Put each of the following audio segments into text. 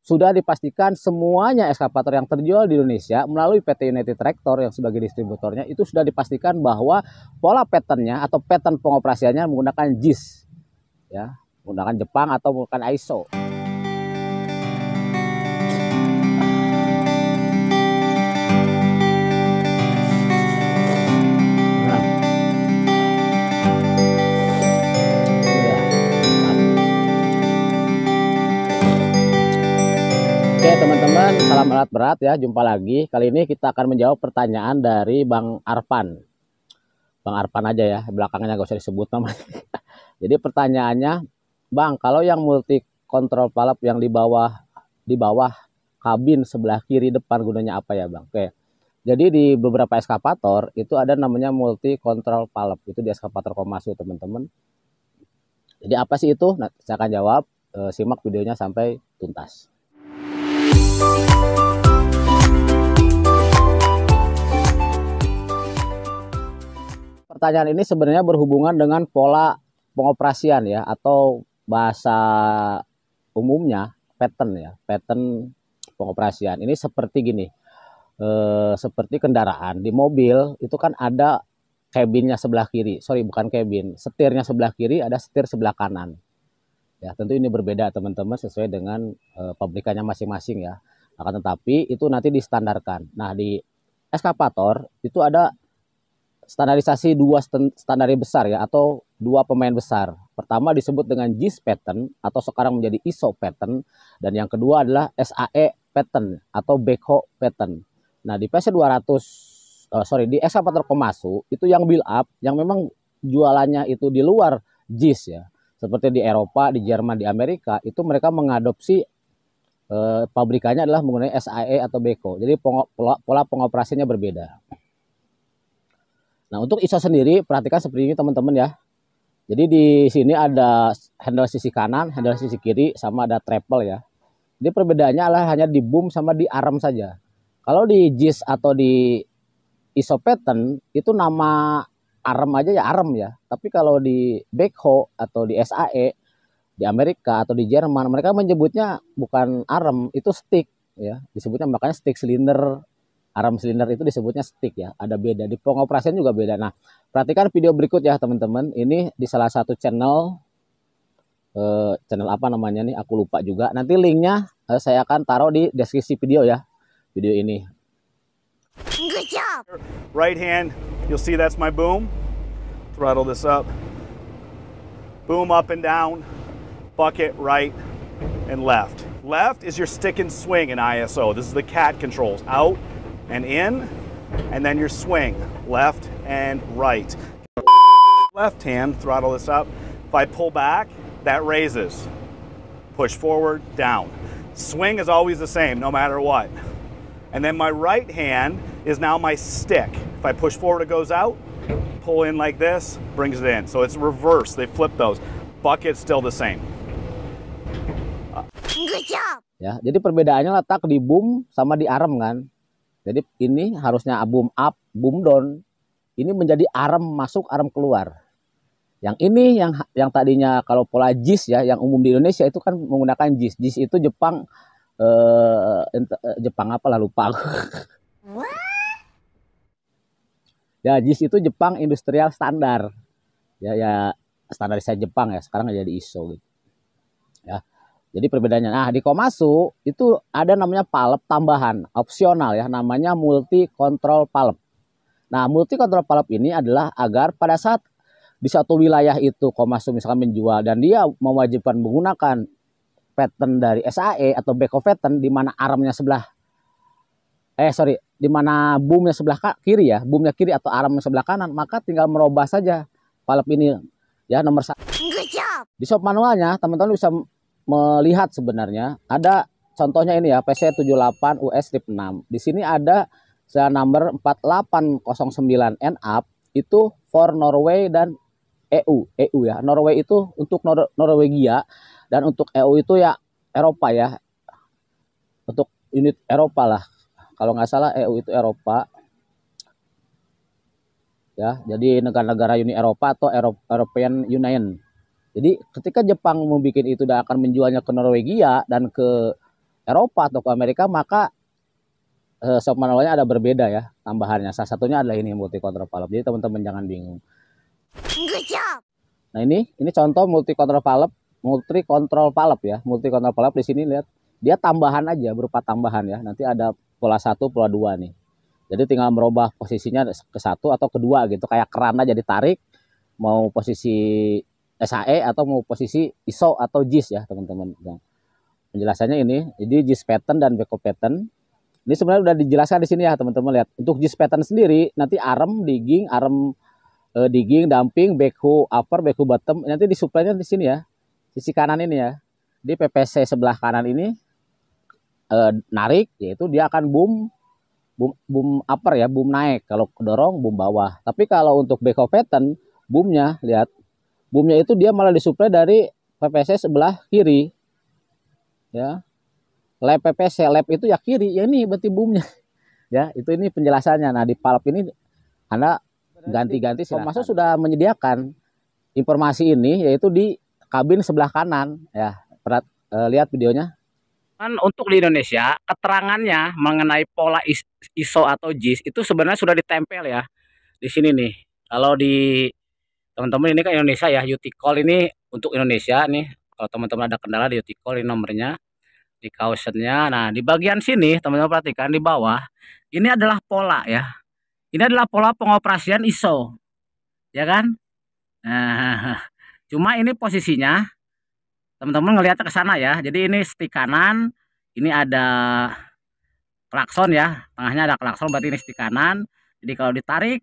sudah dipastikan semuanya eskavator yang terjual di Indonesia melalui PT United Tractor yang sebagai distributornya itu sudah dipastikan bahwa pola patternnya atau pattern pengoperasiannya menggunakan JIS, ya, menggunakan Jepang atau menggunakan ISO. Oke teman-teman, salam alat berat ya, jumpa lagi. Kali ini kita akan menjawab pertanyaan dari Bang Arpan. Bang Arpan aja ya, belakangnya gak usah disebut namanya. Jadi pertanyaannya, Bang, kalau yang multi control valve yang di bawah kabin sebelah kiri depan gunanya apa ya Bang? Oke. Jadi di beberapa eskavator itu ada namanya multi control valve, itu di eskavator Komatsu teman-teman. Jadi apa sih itu? Nah, saya akan jawab, simak videonya sampai tuntas. Pertanyaan ini sebenarnya berhubungan dengan pola pengoperasian ya, atau bahasa umumnya pattern ya, pattern pengoperasian. Ini seperti gini, seperti kendaraan di mobil itu kan ada cabinnya sebelah kiri, sorry bukan cabin, setirnya sebelah kiri, ada setir sebelah kanan. Ya tentu ini berbeda teman-teman sesuai dengan pabrikannya masing-masing ya. Akan tetapi itu nanti distandarkan. Nah di eskavator itu ada standarisasi dua standar besar ya, atau dua pemain besar. Pertama disebut dengan JIS pattern atau sekarang menjadi ISO pattern, dan yang kedua adalah SAE pattern atau backhoe pattern. Nah di PC200 di eskavator Komatsu itu yang build up yang memang jualannya itu di luar JIS ya. Seperti di Eropa, di Jerman, di Amerika, itu mereka mengadopsi pabrikannya adalah menggunakan SAE atau backhoe. Jadi pola pengoperasiannya berbeda. Nah untuk ISO sendiri perhatikan seperti ini teman-teman ya. Jadi di sini ada handle sisi kanan, handle sisi kiri, sama ada treble ya. Jadi perbedaannya adalah hanya di boom sama di arm saja. Kalau di JIS atau di ISO pattern itu nama arm aja ya arm ya. Tapi kalau di backhoe atau di SAE di Amerika atau di Jerman mereka menyebutnya bukan arm, itu stick ya. Disebutnya makanya stick silinder. Arm silinder itu disebutnya stick ya, ada beda, di pengoperasian juga beda. Nah, perhatikan video berikut ya teman-teman, ini di salah satu channel, channel apa namanya nih, aku lupa juga. Nanti linknya saya akan taruh di deskripsi video ya, video ini. Good job. Right hand, you'll see that's my boom. Throttle this up. Boom up and down, bucket right and left. Left is your stick and swing in ISO. This is the CAT controls, out and in, and then your swing, left and right. Left hand, throttle this up. If I pull back, that raises. Push forward, down. Swing is always the same, no matter what. And then my right hand is now my stick. If I push forward, it goes out. Pull in like this, brings it in. So it's reverse, they flip those. Bucket's still the same. Good job. Ya, jadi perbedaannya letak di boom sama di arm kan. Jadi ini harusnya boom up, boom down. Ini menjadi arm masuk, arm keluar. Yang ini yang tadinya kalau pola JIS ya, yang umum di Indonesia itu kan menggunakan JIS. JIS itu Jepang Jepang apalah lupa aku. Ya JIS itu Jepang Industrial Standard. Ya standarisasi Jepang ya, sekarang jadi ISO gitu. Ya. Jadi perbedaannya, nah di Komatsu itu ada namanya valve tambahan, opsional ya, namanya multi control valve. Nah multi control valve ini adalah agar pada saat di satu wilayah itu Komatsu misalkan menjual dan dia mewajibkan menggunakan pattern dari SAE atau backhoe pattern di mana armnya sebelah, di mana boomnya sebelah kiri ya, boomnya kiri atau armnya sebelah kanan, maka tinggal merubah saja valve ini ya nomor 1. Di shop manualnya teman-teman bisa melihat sebenarnya ada contohnya ini ya, PC78 US strip 6. Di sini ada serial number 4809 NAP itu for Norway dan EU ya. Norway itu untuk Norwegia dan untuk EU itu ya Eropa ya. Untuk unit Eropa lah. Kalau nggak salah EU itu Eropa. Ya, jadi negara-negara Uni Eropa atau European Union. Jadi ketika Jepang membuat itu dan akan menjualnya ke Norwegia dan ke Eropa atau ke Amerika, maka shock manualnya ada berbeda ya tambahannya. Salah satunya adalah ini multi control valve. Jadi teman-teman jangan bingung. Nah ini contoh multi control valve ya. Multi control valve di sini lihat dia tambahan aja, berupa tambahan ya. Nanti ada pola 1, pola 2 nih. Jadi tinggal merubah posisinya ke 1 atau kedua gitu, kayak keran aja ditarik, mau posisi SAE atau mau posisi ISO atau JIS ya teman-teman. Penjelasannya ini, jadi JIS pattern dan backup pattern. Ini sebenarnya udah dijelaskan di sini ya teman-teman, lihat. Untuk JIS pattern sendiri nanti arm digging, dumping, backhoe upper, backhoe bottom, nanti disuplainya di sini ya, sisi kanan ini ya. Di PPC sebelah kanan ini narik, yaitu dia akan boom upper ya, boom naik. Kalau dorong boom bawah. Tapi kalau untuk backhoe pattern, boomnya lihat, boomnya itu dia malah disuplai dari PPC sebelah kiri ya. Lap PPC, lap itu ya kiri, ya ini berarti boomnya ya. Itu ini penjelasannya. Nah di valve ini Anda ganti-ganti, Komassu sudah menyediakan informasi ini, yaitu di kabin sebelah kanan ya. Lihat videonya. Untuk di Indonesia, keterangannya mengenai pola ISO atau JIS itu sebenarnya sudah ditempel ya di sini nih. Kalau di teman-teman ini kan Indonesia ya, Uticall ini untuk Indonesia nih. Kalau teman-teman ada kendala di Uticall, ini nomornya di cautionnya. Nah di bagian sini teman-teman perhatikan di bawah, ini adalah pola ya. Ini adalah pola pengoperasian ISO, ya kan? Nah, cuma ini posisinya teman-teman ngelihatnya ke sana ya. Jadi ini stick kanan, ini ada klakson ya, tengahnya ada klakson, berarti ini stick kanan. Jadi kalau ditarik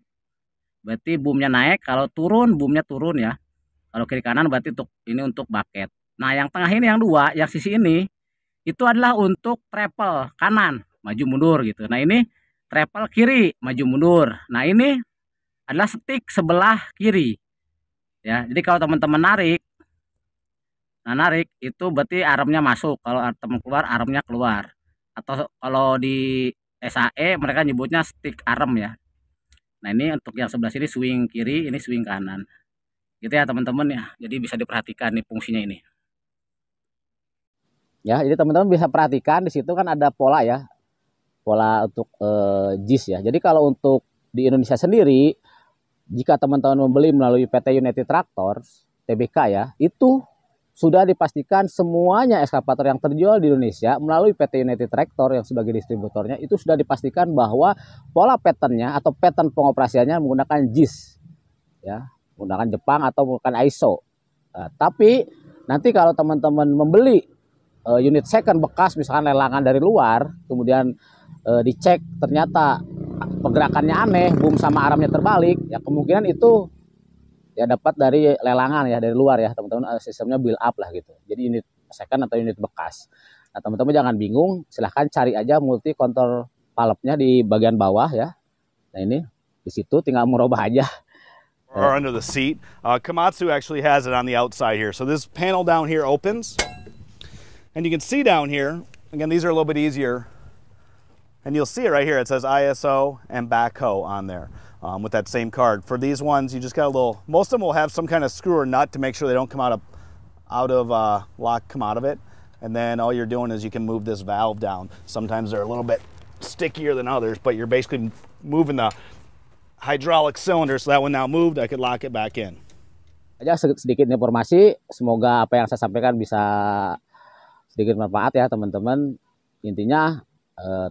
berarti boomnya naik, kalau turun boomnya turun ya. Kalau kiri kanan berarti untuk bucket. Nah yang tengah ini, yang dua, yang sisi ini itu adalah untuk travel kanan maju mundur gitu. Nah ini travel kiri maju mundur. Nah ini adalah stick sebelah kiri ya. Jadi kalau teman-teman narik itu berarti armnya masuk, kalau teman keluar armnya keluar. Atau kalau di SAE mereka nyebutnya stick arm ya. Nah ini untuk yang sebelah sini swing kiri, ini swing kanan gitu ya teman-teman ya. Jadi bisa diperhatikan nih fungsinya ini ya. Jadi teman-teman bisa perhatikan di situ kan ada pola ya, pola untuk JIS ya. Jadi kalau untuk di Indonesia sendiri, jika teman-teman membeli melalui PT United Tractors TBK ya, itu sudah dipastikan semuanya eskavator yang terjual di Indonesia melalui PT United Tractor yang sebagai distributornya, itu sudah dipastikan bahwa pola patternnya atau pattern pengoperasiannya menggunakan JIS ya, menggunakan Jepang atau menggunakan ISO. Nah, tapi nanti kalau teman-teman membeli unit second bekas, misalkan lelangan dari luar, kemudian dicek ternyata pergerakannya aneh, boom sama armnya terbalik, ya kemungkinan itu ya dapat dari lelangan ya, dari luar ya teman-teman. Sistemnya build up lah gitu. Jadi unit second atau unit bekas. Nah teman-teman jangan bingung, silahkan cari aja multi control valve-nya di bagian bawah ya. Nah ini di situ tinggal merubah aja. Or under the seat. Komatsu actually has it on the outside here. So this panel down here opens, and you can see down here. Again, these are a little bit easier, and you'll see it right here. It says ISO and backhoe on there. With that same card. For these ones, you just got a little, most of them will have some kind of screw or nut to make sure they don't come out of lock, come out of it. And then all you're doing is you can move this valve down. Sometimes they're a little bit stickier than others, but you're basically moving the hydraulic cylinder, so that one now moved, I could lock it back in. Aja sedikit informasi, semoga apa yang saya sampaikan bisa sedikit manfaat ya teman-teman. Intinya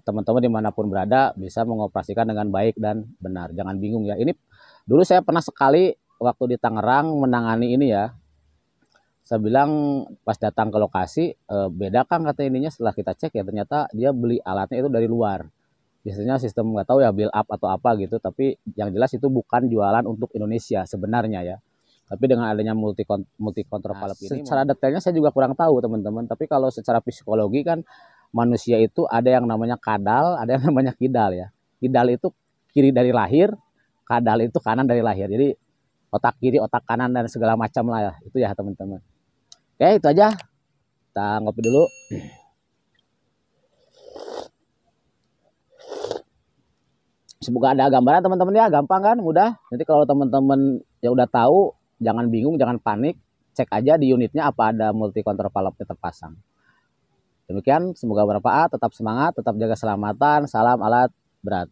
teman-teman dimanapun berada bisa mengoperasikan dengan baik dan benar. Jangan bingung ya. Ini dulu saya pernah sekali waktu di Tangerang menangani ini ya. Saya bilang pas datang ke lokasi, beda kan kata ininya. Setelah kita cek ya ternyata dia beli alatnya itu dari luar. Biasanya sistem nggak tahu ya build up atau apa gitu. Tapi yang jelas itu bukan jualan untuk Indonesia sebenarnya ya. Tapi dengan adanya multi control valve ini, secara detailnya saya juga kurang tahu teman-teman. Tapi kalau secara psikologi kan manusia itu ada yang namanya kadal, ada yang namanya kidal ya. Kidal itu kiri dari lahir, kadal itu kanan dari lahir. Jadi otak kiri, otak kanan dan segala macam lah ya. Itu ya teman-teman. Oke, itu aja. Kita ngopi dulu. Semoga ada gambaran teman-teman ya, gampang kan, mudah. Nanti kalau teman-teman ya udah tahu, jangan bingung, jangan panik. Cek aja di unitnya apa ada multi control valve terpasang. Demikian, semoga bermanfaat, tetap semangat, tetap jaga keselamatan, salam alat berat.